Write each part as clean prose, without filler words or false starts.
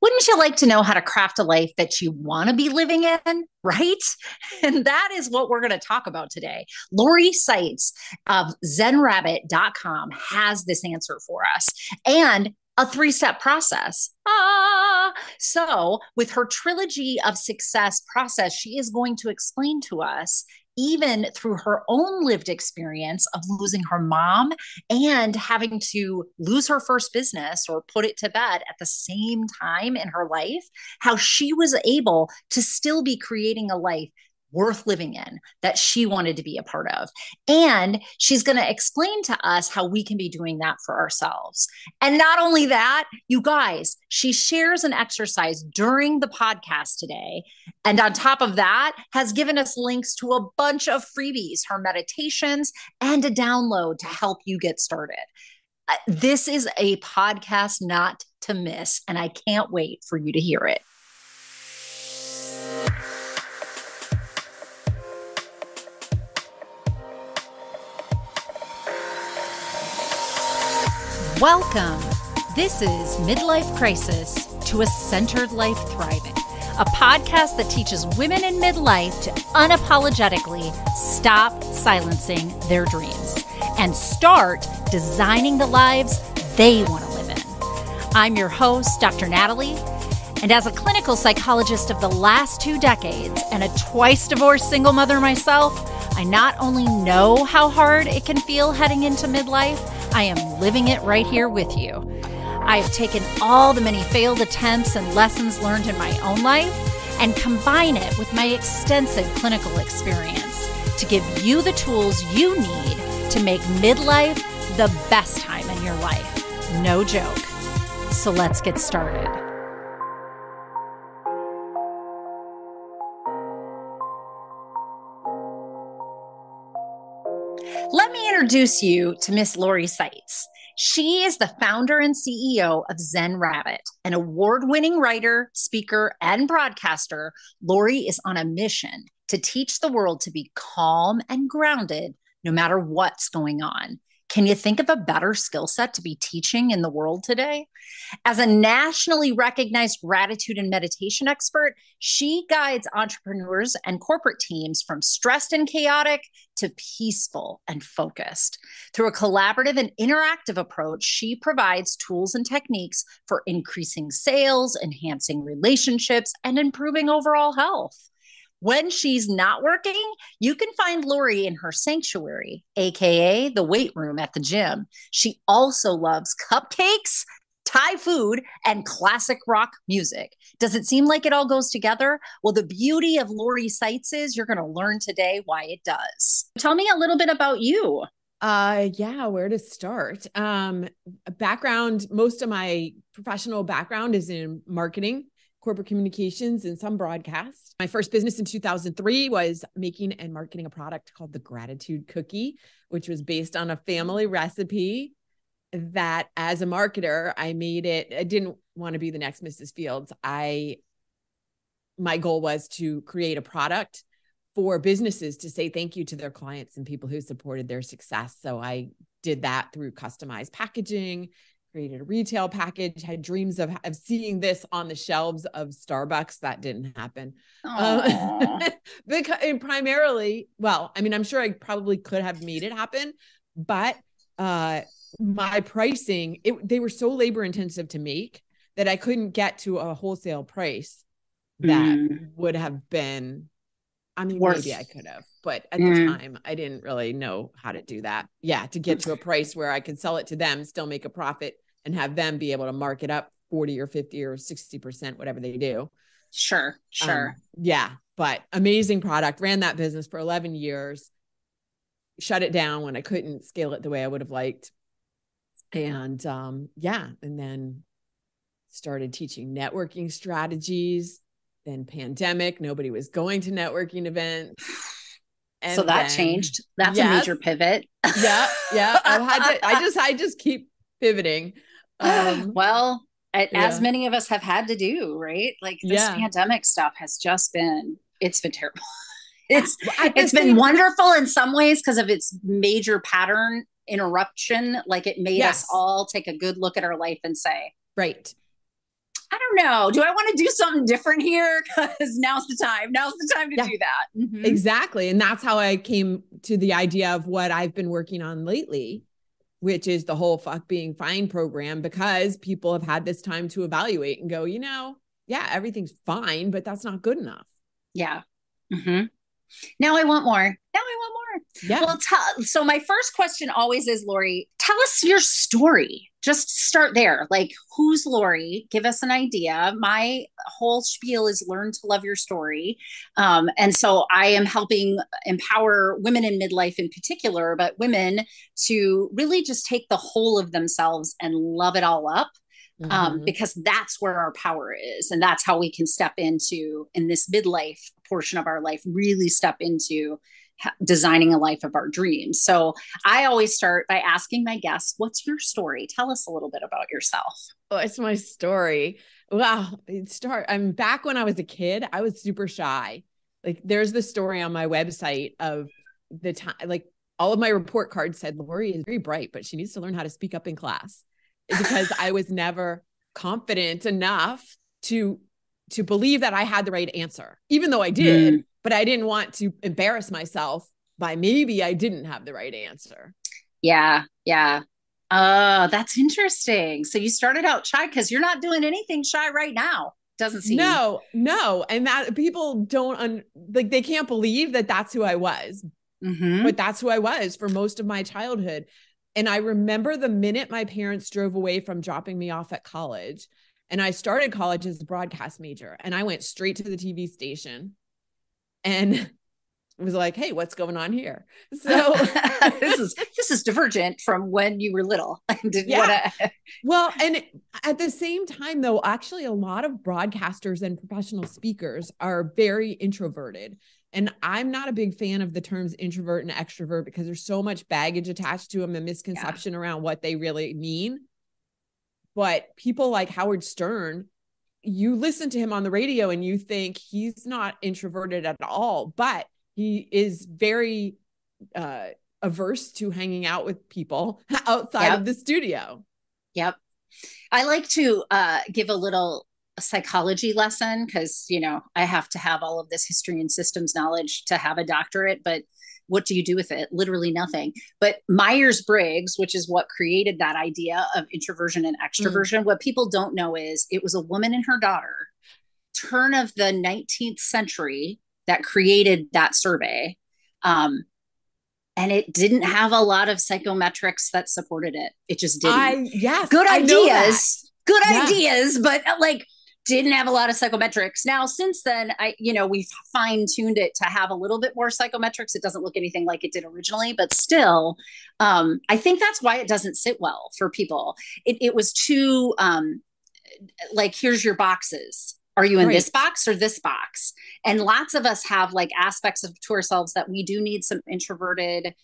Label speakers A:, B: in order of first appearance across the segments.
A: Wouldn't you like to know how to craft a life that you want to be living in? Right? And that is what we're going to talk about today. Lori Saitz of zenrabbit.com has this answer for us and a three-step process. So, with her trilogy of success process, she is going to explain to us, even through her own lived experience of losing her mom and having to lose her first business or put it to bed at the same time in her life, how she was able to still be creating a life worth living in that she wanted to be a part of. And she's going to explain to us how we can be doing that for ourselves. And not only that, you guys, she shares an exercise during the podcast today. And on top of that, has given us links to a bunch of freebies, her meditations, and a download to help you get started. This is a podcast not to miss, and I can't wait for you to hear it. Welcome. This is Midlife Crisis to a Centered Life Thriving, a podcast that teaches women in midlife to unapologetically stop silencing their dreams and start designing the lives they want to live in. I'm your host, Dr. Natalie, and as a clinical psychologist of the last 2 decades and a twice divorced single mother myself, I not only know how hard it can feel heading into midlife, I am living it right here with you. I have taken all the many failed attempts and lessons learned in my own life and combine it with my extensive clinical experience to give you the tools you need to make midlife the best time in your life. No joke. So let's get started. Let me introduce you to Miss Lori Saitz. She is the founder and CEO of Zen Rabbit, an award-winning writer, speaker, and broadcaster. Lori is on a mission to teach the world to be calm and grounded no matter what's going on. Can you think of a better skill set to be teaching in the world today? As a nationally recognized gratitude and meditation expert, she guides entrepreneurs and corporate teams from stressed and chaotic to peaceful and focused. Through a collaborative and interactive approach, she provides tools and techniques for increasing sales, enhancing relationships, and improving overall health. When she's not working, you can find Lori in her sanctuary, aka the weight room at the gym. She also loves cupcakes, Thai food, and classic rock music. Does it seem like it all goes together? Well, the beauty of Lori Saitz is you're going to learn today why it does. Tell me a little bit about you.
B: Where to start? Background, most of my professional background is in marketing, corporate communications, and some broadcast. My first business in 2003 was making and marketing a product called the Gratitude Cookie, which was based on a family recipe that as a marketer, I made it. I didn't want to be the next Mrs. Fields. My goal was to create a product for businesses to say thank you to their clients and people who supported their success. So I did that through customized packaging, created a retail package, had dreams of seeing this on the shelves of Starbucks. That didn't happen. Because primarily, I'm sure I probably could have made it happen, but my pricing, they were so labor intensive to make that I couldn't get to a wholesale price that would have been, maybe I could have, but at the time I didn't really know how to do that. Yeah. To get to a price where I could sell it to them, still make a profit, and have them be able to mark it up 40 or 50 or 60%, whatever they do.
A: Sure.
B: But amazing product. Ran that business for 11 years, shut it down when I couldn't scale it the way I would have liked. And and then started teaching networking strategies. Then pandemic, nobody was going to networking events.
A: And so that changed. That's a major pivot.
B: Yeah. I just keep pivoting.
A: As many of us have had to do, right? Like this pandemic stuff has just been, it's been terrible. It's been wonderful in some ways because of its major pattern interruption. Like it made us all take a good look at our life and say,
B: right.
A: I don't know. Do I want to do something different here? Because now's the time. Now's the time to do that. Mm-hmm.
B: Exactly. And that's how I came to the idea of what I've been working on lately, which is the whole Fuck Being Fine program, because people have had this time to evaluate and go, yeah, everything's fine, but that's not good enough.
A: Yeah. Mm-hmm. Now I want more.
B: Yeah.
A: Well, so my first question always is, Lori, tell us your story. Just start there. Like, who's Lori? Give us an idea. My whole spiel is learn to love your story. And so I am helping empower women in midlife in particular, but women to really just take the whole of themselves and love it all up. Because that's where our power is. And that's how we can step into, in this midlife portion of our life, really step into designing a life of our dreams. So I always start by asking my guests, what's your story? Tell us a little bit about yourself.
B: Oh, it's my story. Wow. I'm back when I was a kid, I was super shy. Like, there's the story on my website of the time, like all of my report cards said, Lori is very bright, but she needs to learn how to speak up in class, because I was never confident enough to believe that I had the right answer, even though I did, but I didn't want to embarrass myself by maybe I didn't have the right answer.
A: Yeah. Yeah. That's interesting. So you started out shy because you're not doing anything shy right now. Doesn't seem.
B: No. And that people don't they can't believe that that's who I was, but that's who I was for most of my childhood. And I remember the minute my parents drove away from dropping me off at college, and I started college as a broadcast major, and I went straight to the TV station and was like, hey, what's going on here? So
A: this is divergent from when you were little.
B: Well, and at the same time, though, actually a lot of broadcasters and professional speakers are very introverted. And I'm not a big fan of the terms introvert and extrovert, because there's so much baggage attached to them and misconception around what they really mean. But people like Howard Stern, you listen to him on the radio and you think he's not introverted at all, but he is very averse to hanging out with people outside of the studio.
A: Yep. I like to give a little psychology lesson, because, I have to have all of this history and systems knowledge to have a doctorate, but what do you do with it? Literally nothing. But Myers-Briggs, which is what created that idea of introversion and extroversion, what people don't know is it was a woman and her daughter, turn of the 19th century, that created that survey. And it didn't have a lot of psychometrics that supported it. It just didn't. Good ideas, but didn't have a lot of psychometrics. Now, since then, we've fine-tuned it to have a little bit more psychometrics. It doesn't look anything like it did originally, but still, I think that's why it doesn't sit well for people. It was too, here's your boxes. Are you in this box or this box? And lots of us have aspects to ourselves that we do need some introverted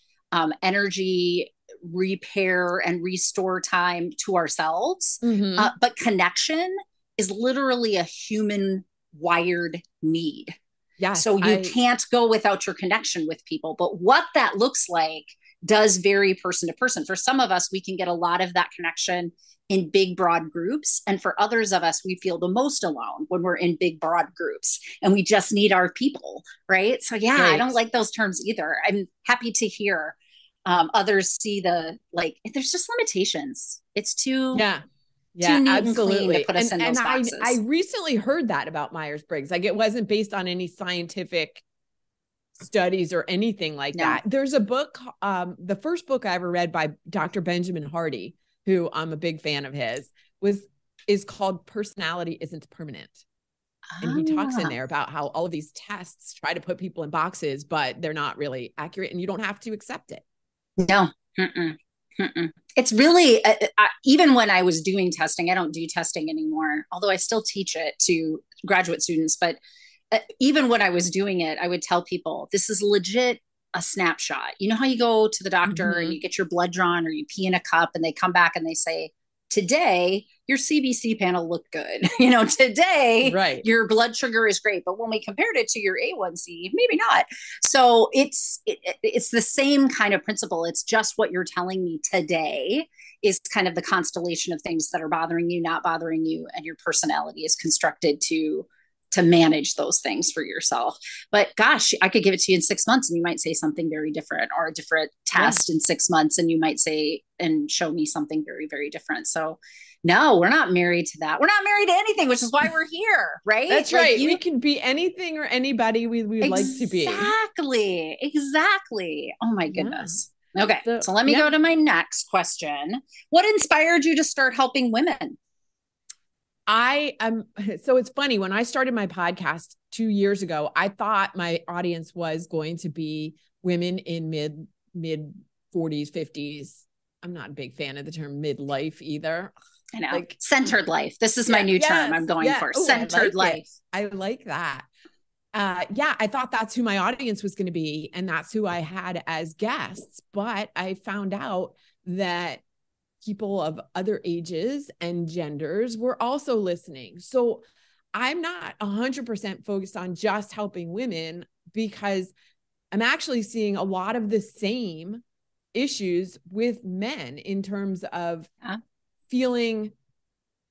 A: energy repair and restore time to ourselves. But connection is literally a human wired need. So you can't go without your connection with people. But what that looks like does vary person to person. For some of us, we can get a lot of that connection in big, broad groups. And for others of us, we feel the most alone when we're in big, broad groups and we just need our people. Right. So I don't like those terms either. I'm happy to hear others see there's just limitations. It's too, too neat
B: absolutely.
A: And clean to put us in those boxes.
B: I recently heard that about Myers-Briggs. It wasn't based on any scientific studies or anything like that. There's a book, the first book I ever read by Dr. Benjamin Hardy, who I'm a big fan of his, is called Personality Isn't Permanent. And he talks in there about how all of these tests try to put people in boxes, but they're not really accurate and you don't have to accept it.
A: No. It's really, even when I was doing testing, I don't do testing anymore, although I still teach it to graduate students. But even when I was doing it, I would tell people, this is legit a snapshot. You know how you go to the doctor and you get your blood drawn or you pee in a cup and they come back and they say, today your CBC panel looked good. You know, today
B: Right.
A: your blood sugar is great, but when we compared it to your A1C, maybe not. So it's the same kind of principle. It's just what you're telling me today is kind of the constellation of things that are bothering you, not bothering you, and your personality is constructed to manage those things for yourself. But gosh, I could give it to you in 6 months and you might say something very different, or a different test in 6 months and you might say and show me something very, very different. So no, we're not married to that. We're not married to anything, which is why we're here, right?
B: That's right. We can be anything or anybody we'd like to be.
A: Exactly. Oh my goodness. Okay. So let me go to my next question. What inspired you to start helping women?
B: So it's funny, when I started my podcast 2 years ago, I thought my audience was going to be women in mid 40s, 50s. I'm not a big fan of the term midlife either.
A: I know. Like centered life. This is my new term I'm going for. Centered life.
B: I like that. I thought that's who my audience was going to be. And that's who I had as guests. But I found out that people of other ages and genders were also listening. So I'm not 100% focused on just helping women, because I'm actually seeing a lot of the same issues with men in terms of feeling,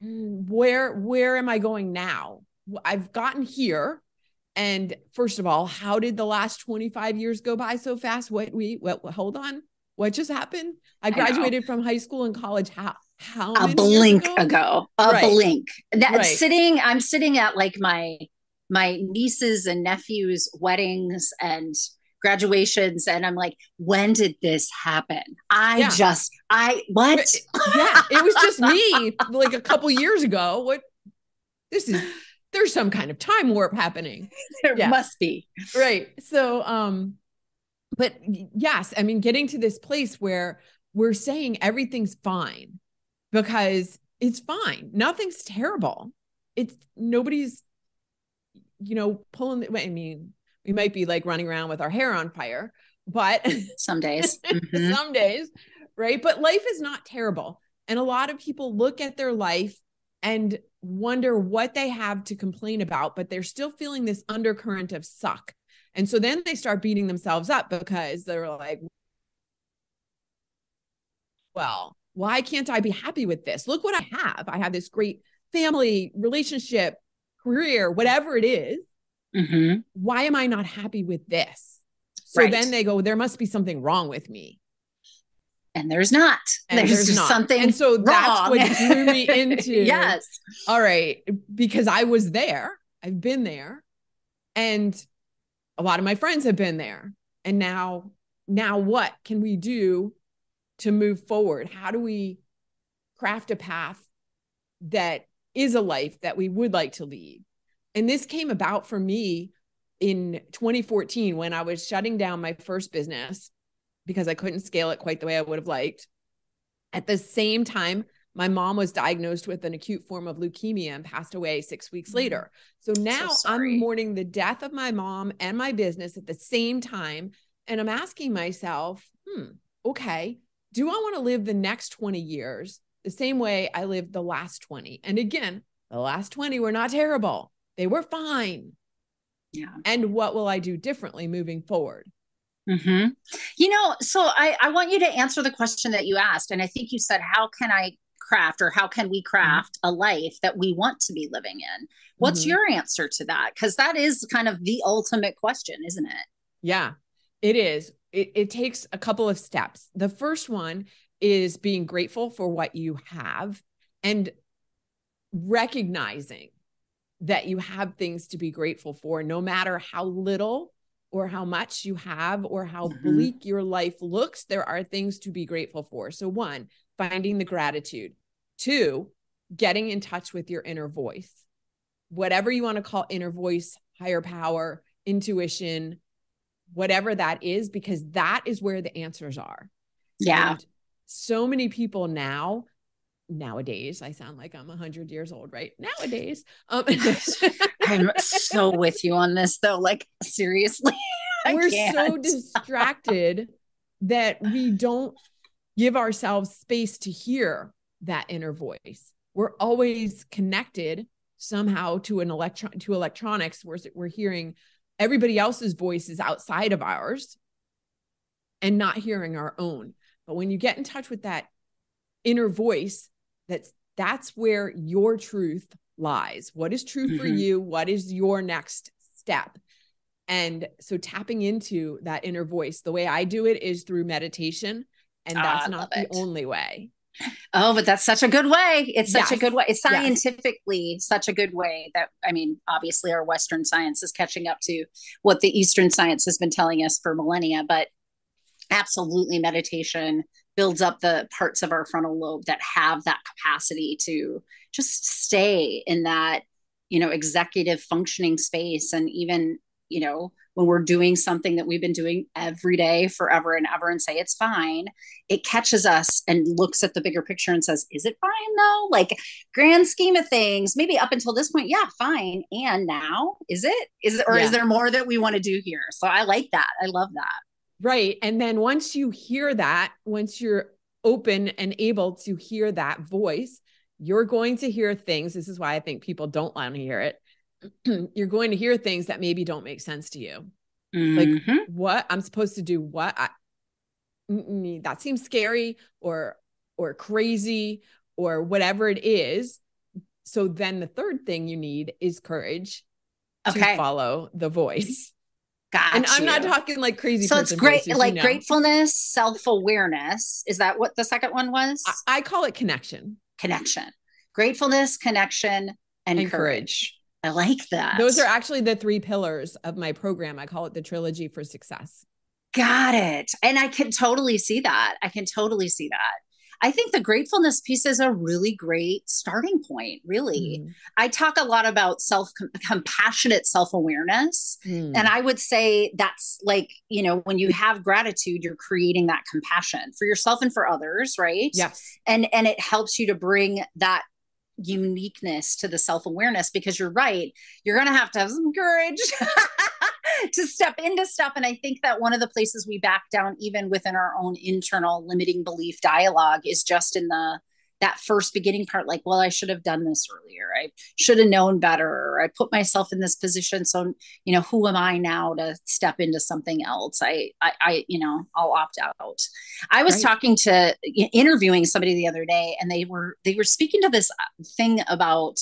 B: where am I going now? I've gotten here. And first of all, how did the last 25 years go by so fast? Hold on. What just happened? I graduated from high school and college. How
A: a blink ago? Blink.
B: Right.
A: I'm sitting at like my nieces and nephews' weddings and graduations, and I'm like, when did this happen? What?
B: Yeah, it was just me like a couple years ago. There's some kind of time warp happening.
A: There must be.
B: Right. So, but yes, I mean, getting to this place where we're saying everything's fine because it's fine. Nothing's terrible. Nobody's, pulling. I mean, we might be like running around with our hair on fire, but
A: some days,
B: some days, right? But life is not terrible. And a lot of people look at their life and wonder what they have to complain about, but they're still feeling this undercurrent of suck. And so then they start beating themselves up because they're like, well, why can't I be happy with this? Look what I have. I have this great family, relationship, career, whatever it is.
A: Mm-hmm.
B: Why am I not happy with this? So then they go, there must be something wrong with me.
A: And there's not. There's not. Something
B: and so
A: wrong.
B: That's what drew me into,
A: yes.
B: All right. Because I was there. I've been there. And a lot of my friends have been there. And now what can we do to move forward? How do we craft a path that is a life that we would like to lead? And this came about for me in 2014 when I was shutting down my first business because I couldn't scale it quite the way I would have liked. At the same time, my mom was diagnosed with an acute form of leukemia and passed away 6 weeks later. So now I'm mourning the death of my mom and my business at the same time. And I'm asking myself, okay, do I want to live the next 20 years the same way I lived the last 20? And again, the last 20 were not terrible. They were fine.
A: Yeah.
B: And what will I do differently moving forward?
A: Mm-hmm. So I want you to answer the question that you asked. And I think you said, how can I craft, or how can we craft a life that we want to be living in? What's your answer to that? Because that is kind of the ultimate question, isn't it?
B: Yeah, it is. It takes a couple of steps. The first one is being grateful for what you have and recognizing that you have things to be grateful for, no matter how little or how much you have or how bleak your life looks. There are things to be grateful for. So 1, finding the gratitude. 2, getting in touch with your inner voice, whatever you want to call inner voice, higher power, intuition, whatever that is, because that is where the answers are.
A: Yeah.
B: And so many people nowadays, I sound like I'm 100 years old, right? Nowadays.
A: I'm so with you on this though. Like, seriously,
B: we're so distracted that we don't give ourselves space to hear that inner voice. we're always connected somehow to electronics. We're hearing everybody else's voices outside of ours and not hearing our own. But when you get in touch with that inner voice, that's where your truth lies. What is true for you? What is your next step? And so tapping into that inner voice, the way I do it is through meditation. And that's not the only way.
A: Oh, but that's such a good way. It's such a good way. It's scientifically such a good way that, I mean, obviously our Western science is catching up to what the Eastern science has been telling us for millennia, but absolutely meditation builds up the parts of our frontal lobe that have that capacity to just stay in that, executive functioning space. And even, when we're doing something that we've been doing every day forever and ever and say it's fine, it catches us and looks at the bigger picture and says, is it fine though? Like, grand scheme of things, maybe up until this point, yeah, fine. And now is there more that we want to do here? So I like that. I love that.
B: Right. And then once you hear that, once you're open and able to hear that voice, you're going to hear things. This is why I think people don't want to hear it. You're going to hear things that maybe don't make sense to you. Like, what I'm supposed to do, that seems scary or crazy or whatever it is. So then the third thing you need is courage to follow the voice. And I'm not talking like crazy. So it's great, voices,
A: like gratefulness, self-awareness. Is that what the second one was?
B: I call it connection.
A: Gratefulness, connection, and courage. I like that.
B: Those are actually the 3 pillars of my program. I call it the Trilogy for Success.
A: Got it. And I can totally see that. I think the gratefulness piece is a really great starting point, really. I talk a lot about compassionate self-awareness. And I would say that's like, when you have gratitude, you're creating that compassion for yourself and for others, right?
B: Yes.
A: And it helps you to bring that uniqueness to the self-awareness, because you're right. You're going to have some courage to step into stuff. And I think that one of the places we back down, even within our own internal limiting belief dialogue, is just in that first beginning part, like, well, I should have done this earlier. I should have known better. Or I put myself in this position. So, who am I now to step into something else? I'll opt out. I was interviewing somebody the other day, and they were speaking to this thing about,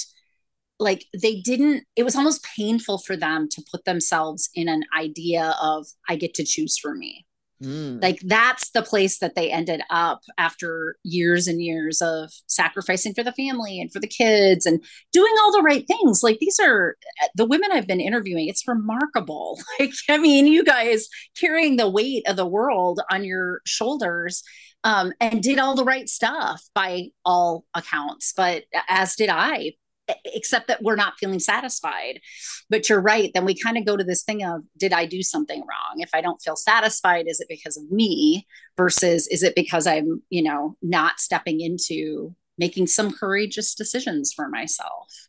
A: like, it was almost painful for them to put themselves in an idea of, I get to choose for me. Like, that's the place that they ended up after years and years of sacrificing for the family and for the kids and doing all the right things. Like, these are the women I've been interviewing. It's remarkable. Like, I mean, you guys carrying the weight of the world on your shoulders, and did all the right stuff by all accounts, but as did I, except that we're not feeling satisfied. But you're right. Then we kind of go to this thing of, did I do something wrong? If I don't feel satisfied, is it because of me versus is it because I'm, not stepping into making some courageous decisions for myself?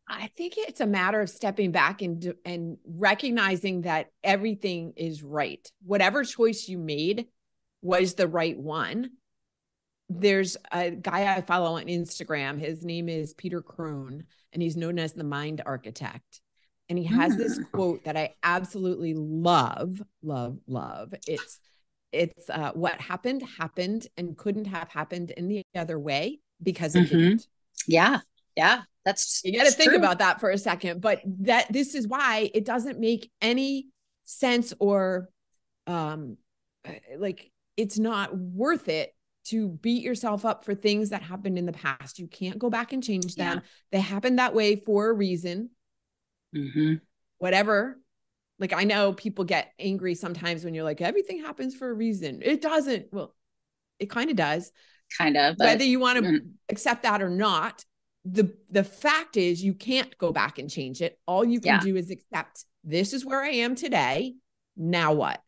B: I think it's a matter of stepping back and recognizing that everything is right. Whatever choice you made was the right one. There's a guy I follow on Instagram. His name is Peter Crone, and he's known as the Mind Architect. And he has this quote that I absolutely love. It's what happened and couldn't have happened any other way because it didn't.
A: Yeah. That's
B: you got to think about that for a second. But this is why it doesn't make any sense, or like, it's not worth it to beat yourself up for things that happened in the past. You can't go back and change them. Yeah. They happened that way for a reason. Whatever. Like, I know people get angry sometimes when you're like, everything happens for a reason. It doesn't. Well, it kind of does. Whether you want to accept that or not, the fact is you can't go back and change it. All you can do is accept, this is where I am today. Now what?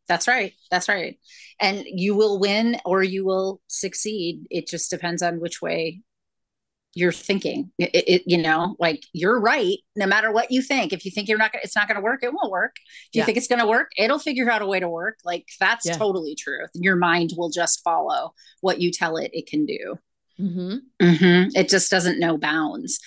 A: That's right. And you will win or you will succeed. It just depends on which way you're thinking. Like, you're right. No matter what you think, if you think it's not going to work, it won't work. If you think it's going to work, it'll figure out a way to work. Like, that's totally true. Your mind will just follow what you tell it can do. It just doesn't know bounds.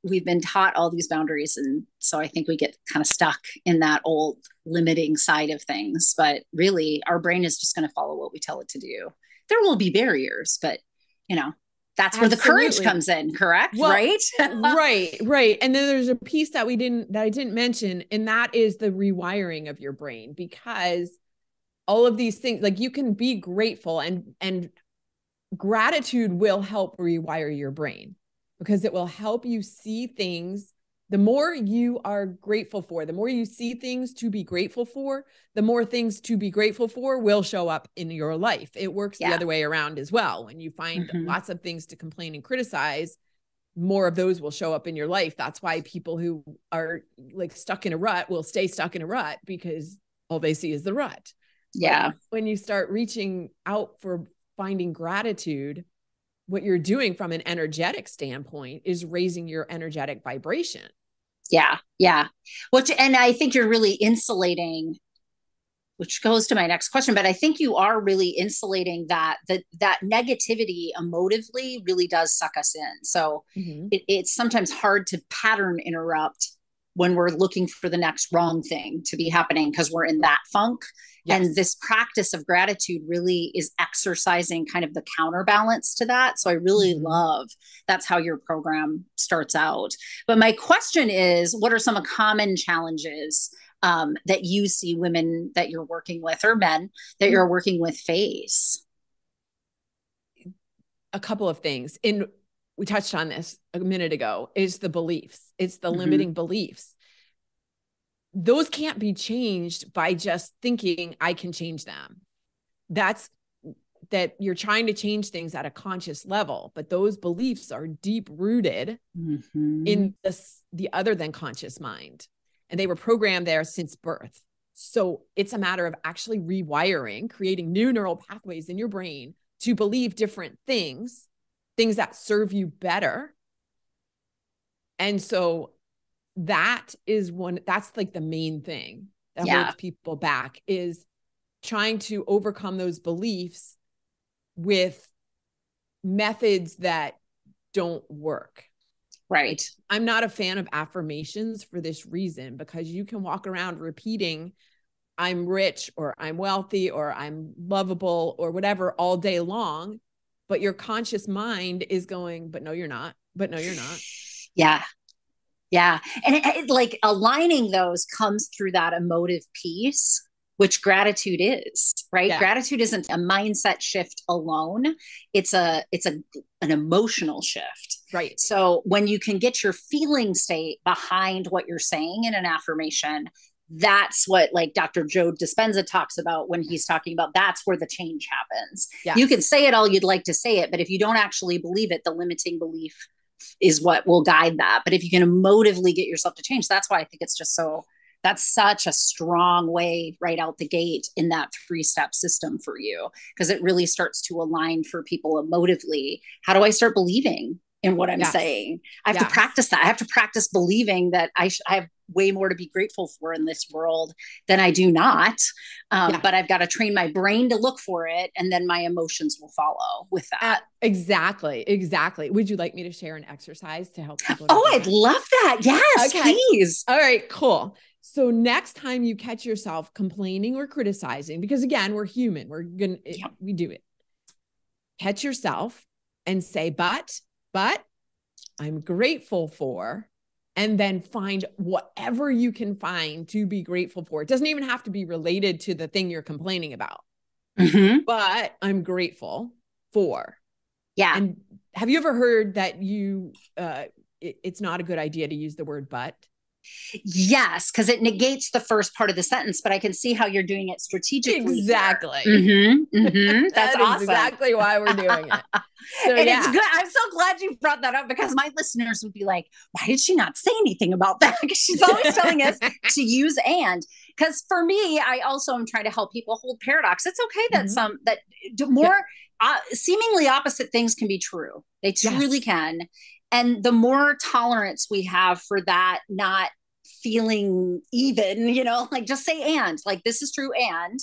A: We've been taught all these boundaries. And so I think we get kind of stuck in that old limiting side of things. But really, our brain is just going to follow what we tell it to do. There will be barriers, but that's where the courage comes in, correct?
B: Well,
A: right?
B: Right. And then there's a piece that I didn't mention, and that is the rewiring of your brain, because all of these things, like, you can be grateful, and gratitude will help rewire your brain, because it will help you see things. The more you are grateful for, the more you see things to be grateful for, the more things to be grateful for will show up in your life. It works the other way around as well. When you find lots of things to complain and criticize, more of those will show up in your life. That's why people who are like stuck in a rut will stay stuck in a rut, because all they see is the rut.
A: Yeah.
B: But when you start reaching out for finding gratitude, what you're doing from an energetic standpoint is raising your energetic vibration.
A: Yeah. Yeah. And I think you're really insulating, which goes to my next question, but I think you are really insulating that negativity emotively really does suck us in. So it's sometimes hard to pattern interrupt when we're looking for the next wrong thing to be happening, because we're in that funk. Yes. And this practice of gratitude really is exercising kind of the counterbalance to that. So I really love that's how your program starts out. But my question is, what are some common challenges that you see women that you're working with, or men that you're working with, face?
B: A couple of things. We touched on this a minute ago, is the beliefs. It's the limiting beliefs. Those can't be changed by just thinking I can change them. That you're trying to change things at a conscious level, but those beliefs are deep rooted in the other than conscious mind. And they were programmed there since birth. So it's a matter of actually rewiring, creating new neural pathways in your brain to believe different things that serve you better. And so that's like the main thing that holds people back, is trying to overcome those beliefs with methods that don't work.
A: Right.
B: I'm not a fan of affirmations for this reason, because you can walk around repeating I'm rich, or I'm wealthy, or I'm lovable, or whatever all day long, but your conscious mind is going, but no, you're not. But no, you're not.
A: Yeah. Yeah. And it, like, aligning those comes through that emotive piece, which gratitude is, right? Yeah. Gratitude isn't a mindset shift alone. It's an emotional shift.
B: Right.
A: So when you can get your feeling state behind what you're saying in an affirmation, that's what, like, Dr. Joe Dispenza talks about when he's talking about that's where the change happens. Yes. You can say it all you'd like to say it, but if you don't actually believe it, the limiting belief is what will guide that. But if you can emotively get yourself to change, that's why I think it's just that's such a strong way right out the gate in that 3-step system for you, because it really starts to align for people emotively. How do I start believing in what I'm saying? I have to practice that. I have to practice believing that I have way more to be grateful for in this world than I do not. But I've got to train my brain to look for it, and then my emotions will follow with that.
B: Exactly. Would you like me to share an exercise to help people?
A: I'd love that. Yes, please.
B: All right, cool. So next time you catch yourself complaining or criticizing, because again, we're human, we do it. Catch yourself and say, but I'm grateful for, and then find whatever you can find to be grateful for. It doesn't even have to be related to the thing you're complaining about, but I'm grateful for. Yeah. And have you ever heard that it's not a good idea to use the word but?
A: Yes, because it negates the first part of the sentence, but I can see how you're doing it strategically.
B: Exactly.
A: That's awesome.
B: Exactly why we're doing it. So,
A: and it's good. I'm so glad you brought that up, because my listeners would be like, why did she not say anything about that? Because she's always telling us to use and. Because for me, I also am trying to help people hold paradox. It's okay that seemingly opposite things can be true. They truly can. And the more tolerance we have for that not feeling even, like, just say and, like, this is true and,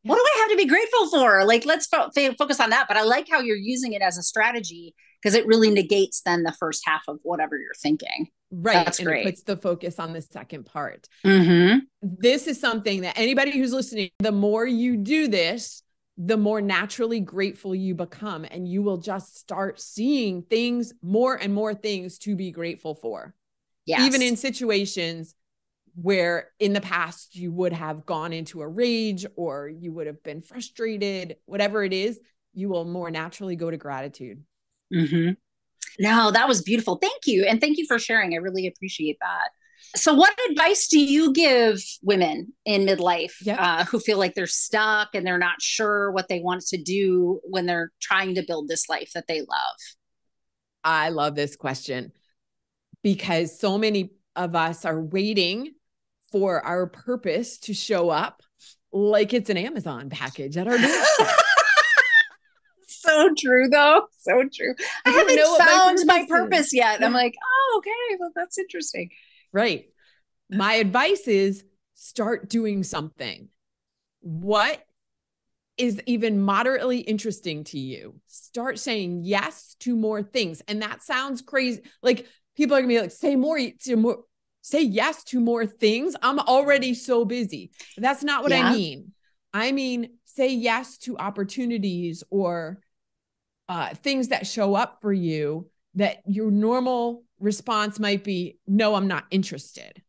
A: what do I have to be grateful for? Like, let's focus on that. But I like how you're using it as a strategy because it really negates then the first half of whatever you're thinking.
B: Right.
A: That's
B: and
A: great.
B: It puts the focus on the second part.
A: Mm-hmm.
B: This is something that anybody who's listening, the more you do this, the more naturally grateful you become. And you will just start seeing things, more and more things to be grateful for. Yes. Even in situations where in the past you would have gone into a rage or you would have been frustrated, whatever it is, you will more naturally go to gratitude.
A: Mm-hmm. No, that was beautiful. Thank you. And thank you for sharing. I really appreciate that. So what advice do you give women in midlife who feel like they're stuck and they're not sure what they want to do when they're trying to build this life that they love?
B: I love this question because so many of us are waiting for our purpose to show up like it's an Amazon package at our doorstep.
A: So true, though. So true. I haven't found my purpose yet. Yeah. I'm like, oh, okay. Well, that's interesting.
B: Right. My advice is start doing something. What is even moderately interesting to you? Start saying yes to more things. And that sounds crazy. Like people are gonna be like, say yes to more things. I'm already so busy. That's not what I mean. I mean, say yes to opportunities or things that show up for you that your normal response might be, no, I'm not interested,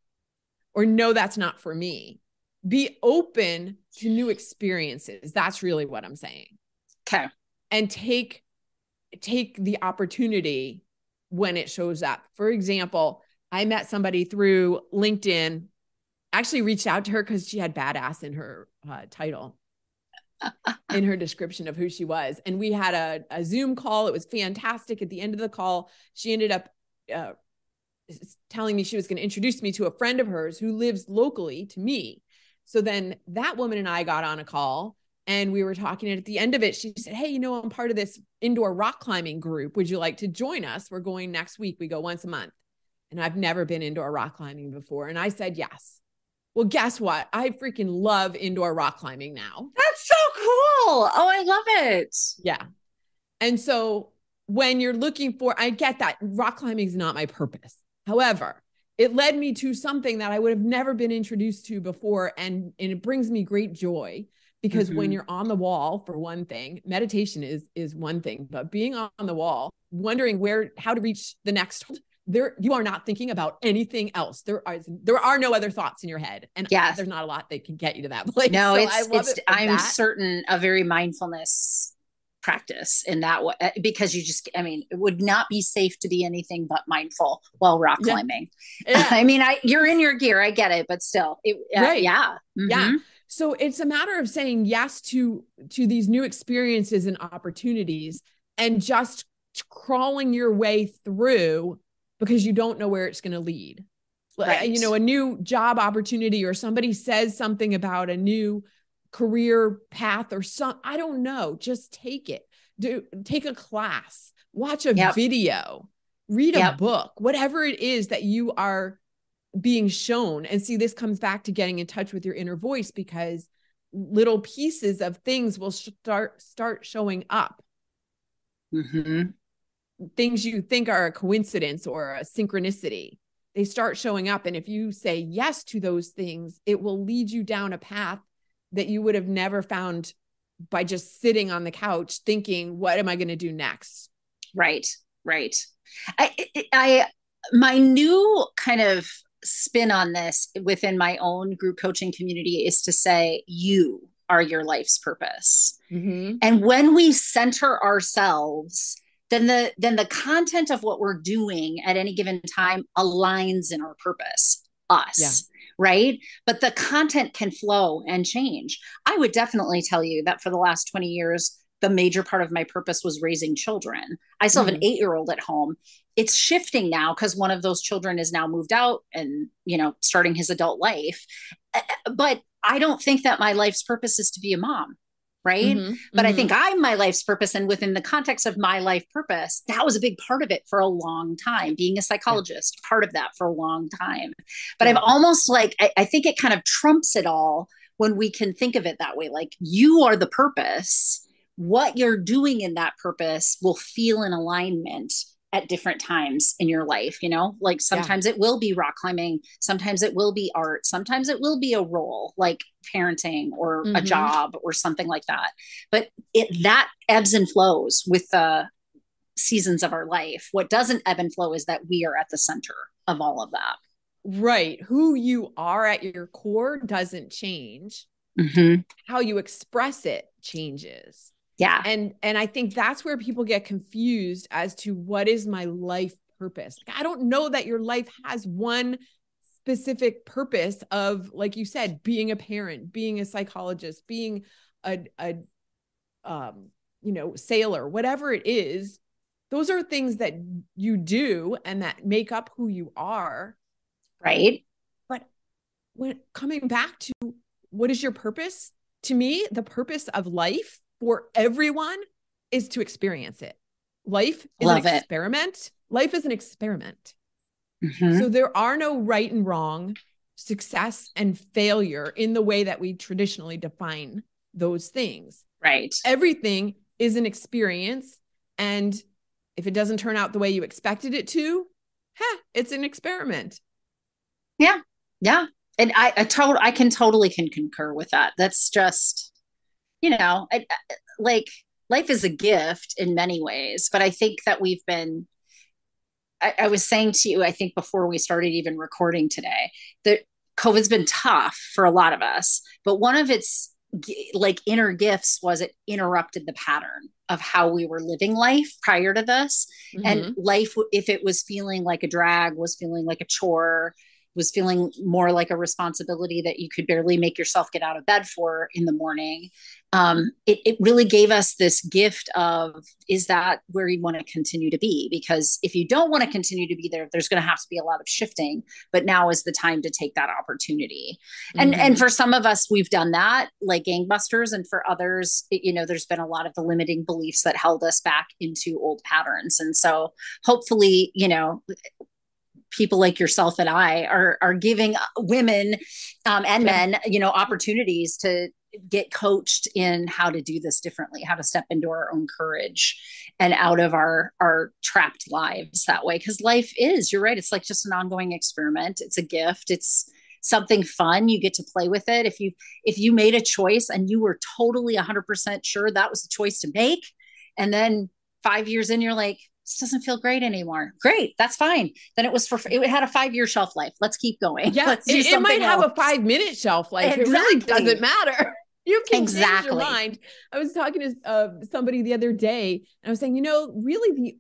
B: or no, that's not for me. Be open to new experiences. That's really what I'm saying.
A: Okay.
B: And take the opportunity when it shows up. For example, I met somebody through LinkedIn, actually reached out to her because she had badass in her title, in her description of who she was. And we had a Zoom call. It was fantastic. At the end of the call, she ended up telling me she was going to introduce me to a friend of hers who lives locally to me. So then that woman and I got on a call and we were talking. And at the end of it, she said, hey, I'm part of this indoor rock climbing group. Would you like to join us? We're going next week. We go once a month. And I've never been indoor rock climbing before. And I said, yes. Well, guess what? I freaking love indoor rock climbing now.
A: That's so cool. Oh, I love it.
B: Yeah. And so when you're looking for, I get that rock climbing is not my purpose. However, it led me to something that I would have never been introduced to before. And it brings me great joy because when you're on the wall, for one thing, meditation is one thing, but being on the wall, wondering how to reach the next, you are not thinking about anything else. There are no other thoughts in your head. And there's not a lot that can get you to that place.
A: No, so I'm certain a very mindfulness practice in that way, because it would not be safe to be anything but mindful while rock climbing. Yeah. I mean, you're in your gear. I get it, but still,
B: right.
A: Yeah. Mm-hmm.
B: Yeah. So it's a matter of saying yes to these new experiences and opportunities and just crawling your way through because you don't know where it's going to lead. Right. A new job opportunity or somebody says something about a new career path or I don't know, just take it. Take a class, watch a video, read a book, whatever it is that you are being shown. And see, this comes back to getting in touch with your inner voice because little pieces of things will start showing up.
A: Mm-hmm.
B: Things you think are a coincidence or a synchronicity, they start showing up. And if you say yes to those things, it will lead you down a path that you would have never found by just sitting on the couch thinking, what am I going to do next?
A: Right. Right. My new kind of spin on this within my own group coaching community is to say, you are your life's purpose. Mm-hmm. And when we center ourselves, then the content of what we're doing at any given time aligns in our purpose, us, right? But the content can flow and change. I would definitely tell you that for the last 20 years, the major part of my purpose was raising children. I still have an 8-year-old at home. It's shifting now because one of those children is now moved out and, starting his adult life. But I don't think that my life's purpose is to be a mom. Right. Mm-hmm. But I think I'm my life's purpose. And within the context of my life purpose, that was a big part of it for a long time. Being a psychologist, part of that for a long time. But I've almost I think it kind of trumps it all when we can think of it that way, like you are the purpose, what you're doing in that purpose will feel in alignment at different times in your life, like sometimes it will be rock climbing, sometimes it will be art, sometimes it will be a role like parenting or a job or something like that. But that ebbs and flows with the seasons of our life. What doesn't ebb and flow is that we are at the center of all of that.
B: Right. Who you are at your core doesn't change. How you express it changes.
A: Yeah.
B: And I think that's where people get confused as to what is my life purpose. Like, I don't know that your life has one specific purpose of, like you said, being a parent, being a psychologist, being a sailor, whatever it is. Those are things that you do and that make up who you are.
A: Right.
B: But when coming back to what is your purpose? To me, the purpose of life for everyone is to experience it. Life is an experiment. Life is an experiment. So there are no right and wrong, success and failure in the way that we traditionally define those things.
A: Right.
B: Everything is an experience. And if it doesn't turn out the way you expected it to, it's an experiment.
A: Yeah. Yeah. And I can totally concur with that. That's just, like life is a gift in many ways, but I think that I was saying to you, I think before we started even recording today, that COVID's been tough for a lot of us, but one of its like inner gifts was it interrupted the pattern of how we were living life prior to this. And life, if it was feeling like a drag, was feeling like a chore, was feeling more like a responsibility that you could barely make yourself get out of bed for in the morning. It really gave us this gift of, is that where you want to continue to be? Because if you don't want to continue to be there, there's going to have to be a lot of shifting, but now is the time to take that opportunity. And for some of us, we've done that like gangbusters. And for others, there's been a lot of the limiting beliefs that held us back into old patterns. And so hopefully, people like yourself and I are giving women and men, opportunities to get coached in how to do this differently, how to step into our own courage and out of our trapped lives that way. Because life is, you're right, it's like just an ongoing experiment. It's a gift. It's something fun. You get to play with it. If you made a choice and you were totally 100% sure that was the choice to make, and then 5 years in, you're like, this doesn't feel great anymore. Great. That's fine. Then it had a 5-year shelf life. Let's keep going.
B: Yeah. It might have a 5-minute shelf life. Exactly. It really doesn't matter. You can change your mind. I was talking to somebody the other day and I was saying, really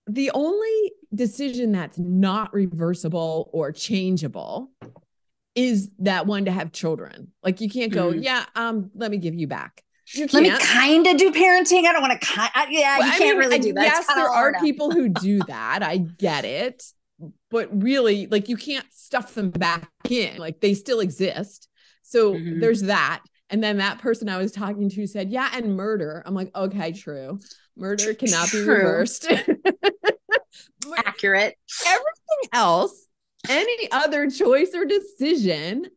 B: the only decision that's not reversible or changeable is that one to have children. Like you can't go, let me give you back.
A: Let me kind of do parenting. I don't want to you can't really do that.
B: Yes, there are people who do that. I get it. But really, like you can't stuff them back in. Like they still exist. So there's that. And then that person I was talking to said, yeah, and murder. I'm like, okay, true. Murder cannot be reversed.
A: Accurate.
B: Everything else, any other choice or decision,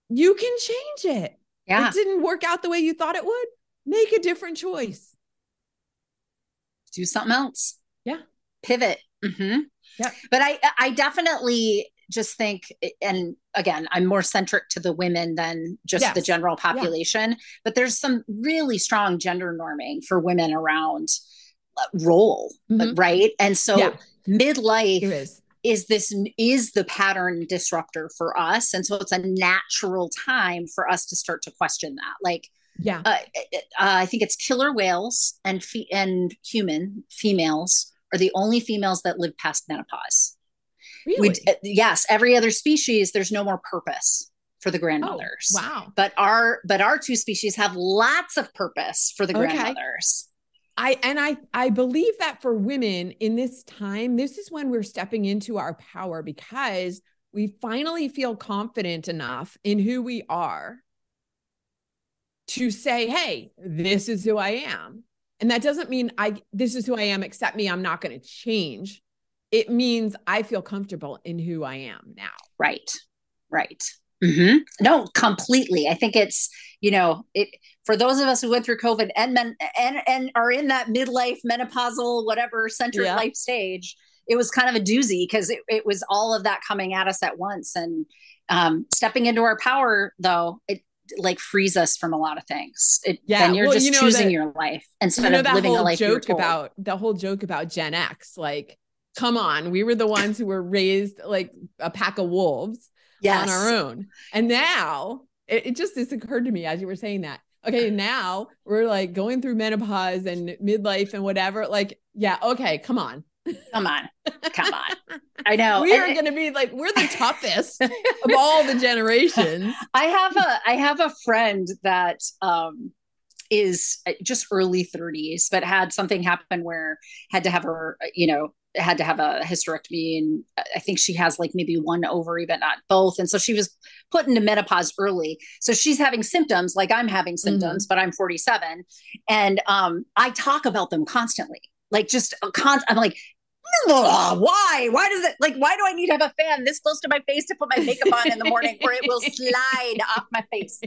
B: you can change it.
A: Yeah.
B: It didn't work out the way you thought it would. Make a different choice.
A: Do something else.
B: Yeah.
A: Pivot.
B: Yeah.
A: But I definitely just think, and again, I'm more centric to the women than just the general population, but there's some really strong gender norming for women around role, right? And so midlife is the pattern disruptor for us. And so it's a natural time for us to start to question that. Like, I think it's killer whales and human females are the only females that live past menopause.
B: Really?
A: Yes. Every other species, there's no more purpose for the grandmothers.
B: Oh, wow.
A: But our two species have lots of purpose for the grandmothers.
B: I believe that for women in this time, this is when we're stepping into our power because we finally feel confident enough in who we are to say, hey, this is who I am. And that doesn't mean this is who I am, accept me, I'm not going to change. It means I feel comfortable in who I am now.
A: Right. No, completely. I think it's, it for those of us who went through COVID and and are in that midlife, menopausal, whatever centered
B: Yeah.
A: life stage, it was kind of a doozy because it was all of that coming at us at once. And stepping into our power, though, it like frees us from a lot of things. Then
B: Yeah.
A: you're
B: Well,
A: just choosing your life instead of
B: that
A: living the
B: whole
A: life you're
B: joke
A: told.
B: about the whole joke about Gen X, like, come on, we were the ones who were raised like a pack of wolves on our own. And now it just this occurred to me as you were saying that. Okay, now we're like going through menopause and midlife and whatever. Like, yeah, okay, come on.
A: Come on. Come on. I know.
B: We are going to be like, we're the toughest of all the generations.
A: I have a friend that is just early 30s, but had something happen where had to have her, had to have a hysterectomy. And I think she has like maybe one ovary, but not both. And so she was put into menopause early. So she's having symptoms like I'm having symptoms, but I'm 47. And I talk about them constantly. Like I'm like, why does it why do I need to have a fan this close to my face to put my makeup on in the morning where it will slide off my face?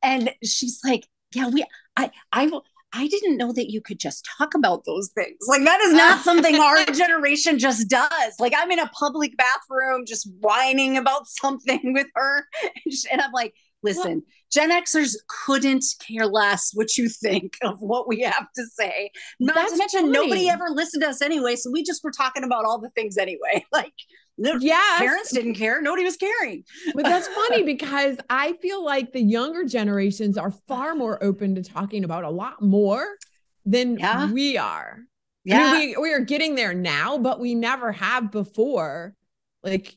A: And she's like, yeah, I didn't know that you could just talk about those things. Like that is not something our generation just does. Like I'm in a public bathroom just whining about something with her. And I'm like, listen, Gen Xers couldn't care less what you think of what we have to say. Not to mention nobody ever listened to us anyway. So we just were talking about all the things anyway. Like parents didn't care. Nobody was caring.
B: But that's funny because I feel like the younger generations are far more open to talking about a lot more than we are. Yeah. I mean, we are getting there now, but we never have before. Like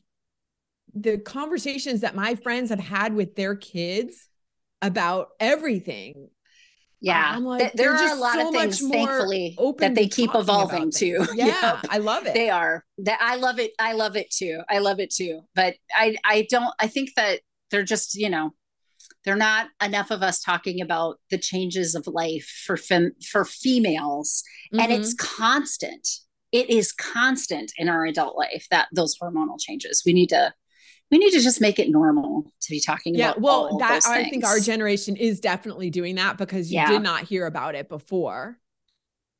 B: the conversations that my friends have had with their kids about everything.
A: Yeah.
B: I'm like,
A: there are a lot of things, thankfully, that they keep evolving too.
B: Yeah. I love it.
A: They are. I love it. I love it too. I love it too. But I think that they're just, they're not enough of us talking about the changes of life for females. And it's constant. It is constant in our adult life, that those hormonal changes. We need to just make it normal to be talking about all those things.
B: I think our generation is definitely doing that because you did not hear about it before.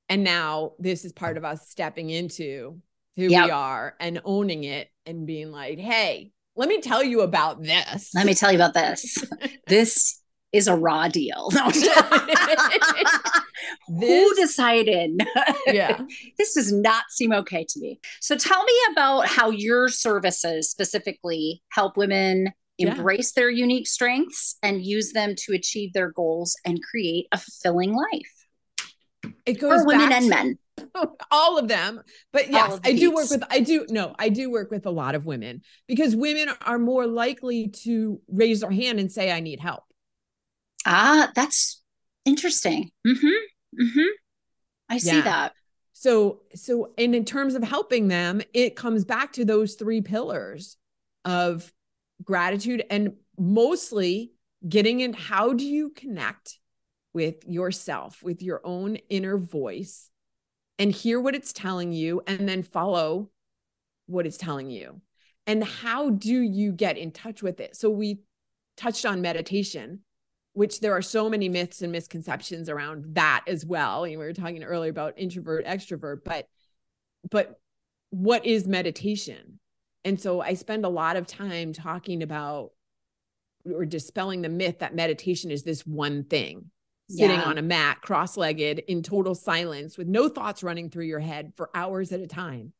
B: And now this is part of us stepping into who we are and owning it and being like, hey, let me tell you about this.
A: Let me tell you about this. This is a raw deal. No. Who decided?
B: Yeah.
A: This does not seem okay to me. So tell me about how your services specifically help women embrace their unique strengths and use them to achieve their goals and create a fulfilling life.
B: It goes
A: for women and men.
B: All of them. But yes, I do work with a lot of women because women are more likely to raise their hand and say, I need help.
A: That's interesting. I see that.
B: So in terms of helping them, it comes back to those three pillars of gratitude and mostly getting in. How do you connect with yourself, with your own inner voice and hear what it's telling you and then follow what it's telling you? And how do you get in touch with it? So we touched on meditation, which there are so many myths and misconceptions around that as well. And we were talking earlier about introvert, extrovert, but what is meditation? And so I spend a lot of time talking about or dispelling the myth that meditation is this one thing, sitting on a mat, cross-legged in total silence with no thoughts running through your head for hours at a time.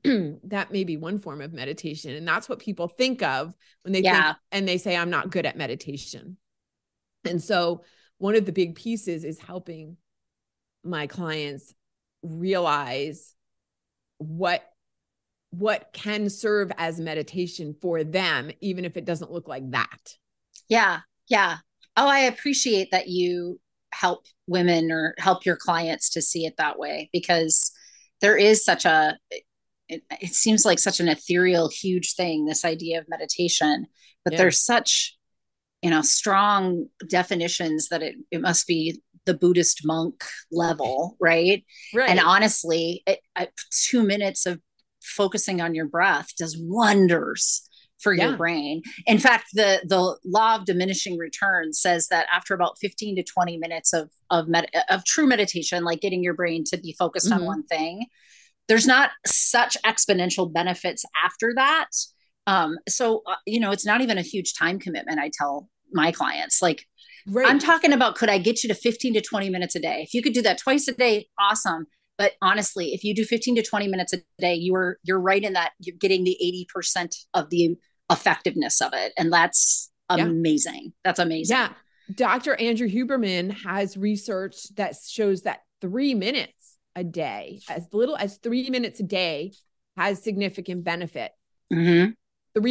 B: That may be one form of meditation. And that's what people think of when they think, and they say, I'm not good at meditation. And so one of the big pieces is helping my clients realize what can serve as meditation for them, even if it doesn't look like that. Yeah.
A: Yeah. Oh, I appreciate that you help women or help your clients to see it that way, because there is it seems like such an ethereal, huge thing, this idea of meditation, but there's such, strong definitions that it must be the Buddhist monk level, right?
B: Right.
A: And honestly, 2 minutes of focusing on your breath does wonders for your brain. In fact, the law of diminishing returns says that after about 15 to 20 minutes of true meditation, like getting your brain to be focused on one thing, there's not such exponential benefits after that. So it's not even a huge time commitment. I tell my clients, like, I'm talking about, could I get you to 15 to 20 minutes a day? If you could do that twice a day, awesome. But honestly, if you do 15 to 20 minutes a day, you're right in that you're getting the 80% of the effectiveness of it. And that's amazing. That's amazing.
B: Yeah. Dr. Andrew Huberman has research that shows that 3 minutes a day, as little as 3 minutes a day, has significant benefit. 3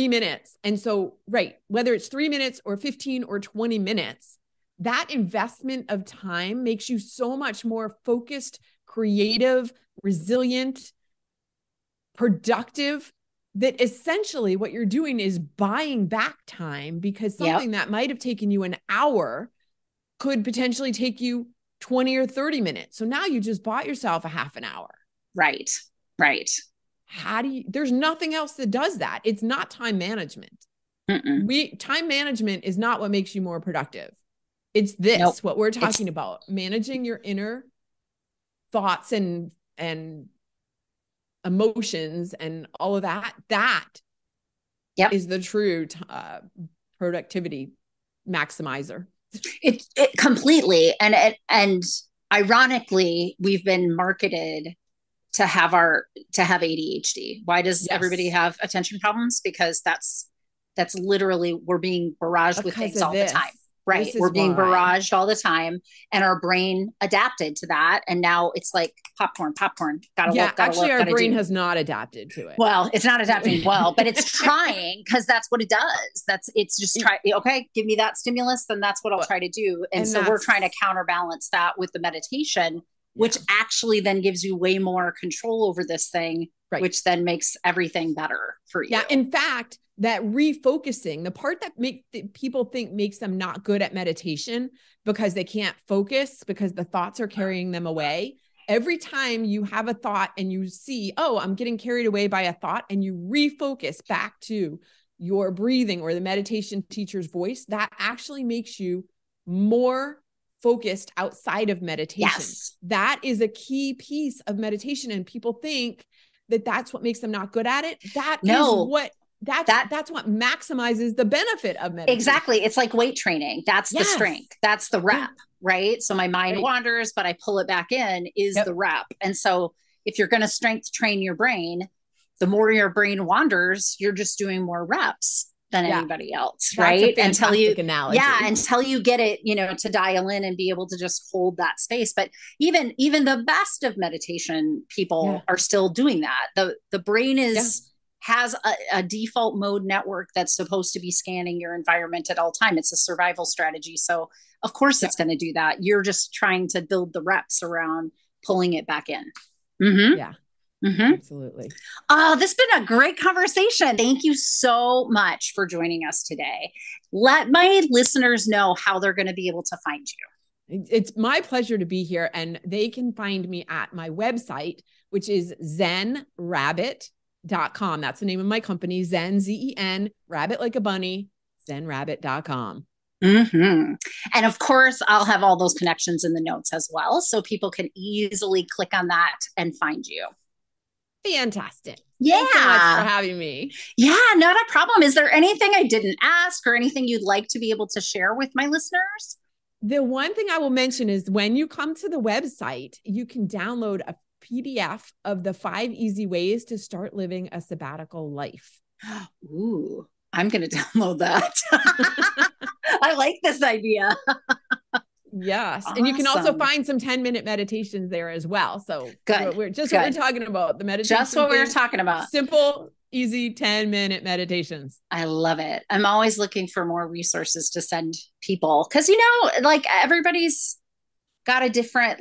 B: minutes. And so, whether it's 3 minutes or 15 or 20 minutes, that investment of time makes you so much more focused, creative, resilient, productive, that essentially what you're doing is buying back time, because something that might have taken you an hour could potentially take you 20 or 30 minutes. So now you just bought yourself a half an hour.
A: Right.
B: There's nothing else that does that. It's not time management. Time management is not what makes you more productive. It's this, what we're talking about, managing your inner thoughts and emotions and all of that. That is the true productivity maximizer.
A: It completely. And ironically, we've been marketed to have ADHD. Why does everybody have attention problems? Because that's literally, we're being barraged with things all the time. Right. We're being barraged all the time, and our brain adapted to that. And now it's like popcorn,
B: our brain has not adapted to it.
A: Well, it's not adapting well, but it's trying, because that's what it does. It's just okay, give me that stimulus, then that's what I'll try to do. And so we're trying to counterbalance that with the meditation, which actually then gives you way more control over this thing, which then makes everything better for you.
B: Yeah. In fact, that refocusing, the part that people think makes them not good at meditation, because they can't focus, because the thoughts are carrying them away. Every time you have a thought and you see, oh, I'm getting carried away by a thought, and you refocus back to your breathing or the meditation teacher's voice, that actually makes you more focused outside of meditation.
A: Yes.
B: That is a key piece of meditation. And people think that that's what makes them not good at it. That's what maximizes the benefit of meditation.
A: Exactly. It's like weight training. That's the strength. That's the rep, right? So my mind wanders, but I pull it back in is the rep. And so if you're going to strength train your brain, the more your brain wanders, you're just doing more reps than anybody else.
B: That's
A: right.
B: Until you
A: get it, to dial in and be able to just hold that space. But even the best of meditation people are still doing that. The brain has a default mode network that's supposed to be scanning your environment at all time. It's a survival strategy. So of course it's going to do that. You're just trying to build the reps around pulling it back in.
B: Yeah, absolutely.
A: This has been a great conversation. Thank you so much for joining us today. Let my listeners know how they're going to be able to find you.
B: It's my pleasure to be here, and they can find me at my website, which is zenrabbit.com. That's the name of my company, Zen, Zen, rabbit like a bunny, zenrabbit.com.
A: And of course, I'll have all those connections in the notes as well, so people can easily click on that and find you.
B: Fantastic.
A: Yeah.
B: Thanks so much for having me.
A: Yeah, not a problem. Is there anything I didn't ask or anything you'd like to be able to share with my listeners?
B: The one thing I will mention is when you come to the website, you can download a PDF of the 5 easy ways to start living a sabbatical life.
A: Ooh, I'm going to download that. I like this idea.
B: Yes. Awesome. And you can also find some 10-minute meditations there as well. So
A: good.
B: What we're talking about, the meditation.
A: Just what we're talking about.
B: Simple, easy 10-minute meditations.
A: I love it. I'm always looking for more resources to send people, because, everybody's got a different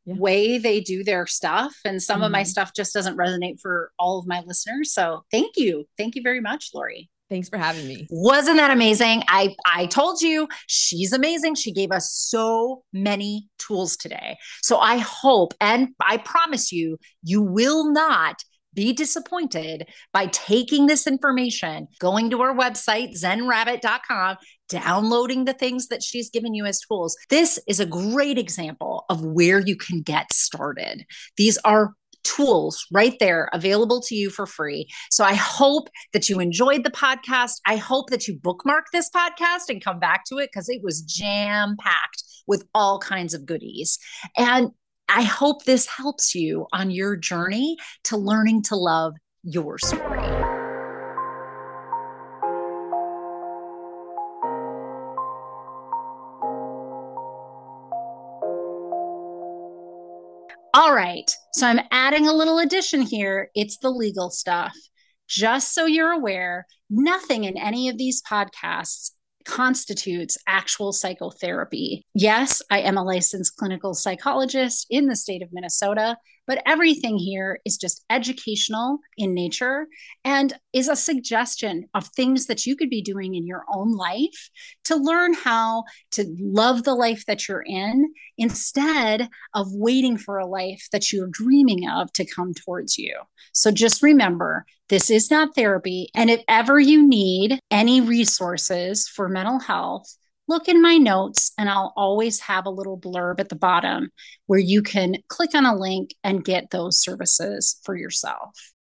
A: way they do their stuff. And some of my stuff just doesn't resonate for all of my listeners. So thank you. Thank you very much, Lori.
B: Thanks for having me.
A: Wasn't that amazing? I told you she's amazing. She gave us so many tools today. So I hope, and I promise you, you will not be disappointed by taking this information, going to our website, zenrabbit.com, downloading the things that she's given you as tools. This is a great example of where you can get started. These are tools right there available to you for free. So I hope that you enjoyed the podcast. I hope that you bookmark this podcast and come back to it because it was jam-packed with all kinds of goodies. And I hope this helps you on your journey to learning to love your story. All right, so I'm adding a little addition here. It's the legal stuff. Just so you're aware, nothing in any of these podcasts constitutes actual psychotherapy. Yes, I am a licensed clinical psychologist in the state of Minnesota, but everything here is just educational in nature and is a suggestion of things that you could be doing in your own life to learn how to love the life that you're in instead of waiting for a life that you're dreaming of to come towards you. So just remember, this is not therapy. And if ever you need any resources for mental health, look in my notes and I'll always have a little blurb at the bottom where you can click on a link and get those services for yourself.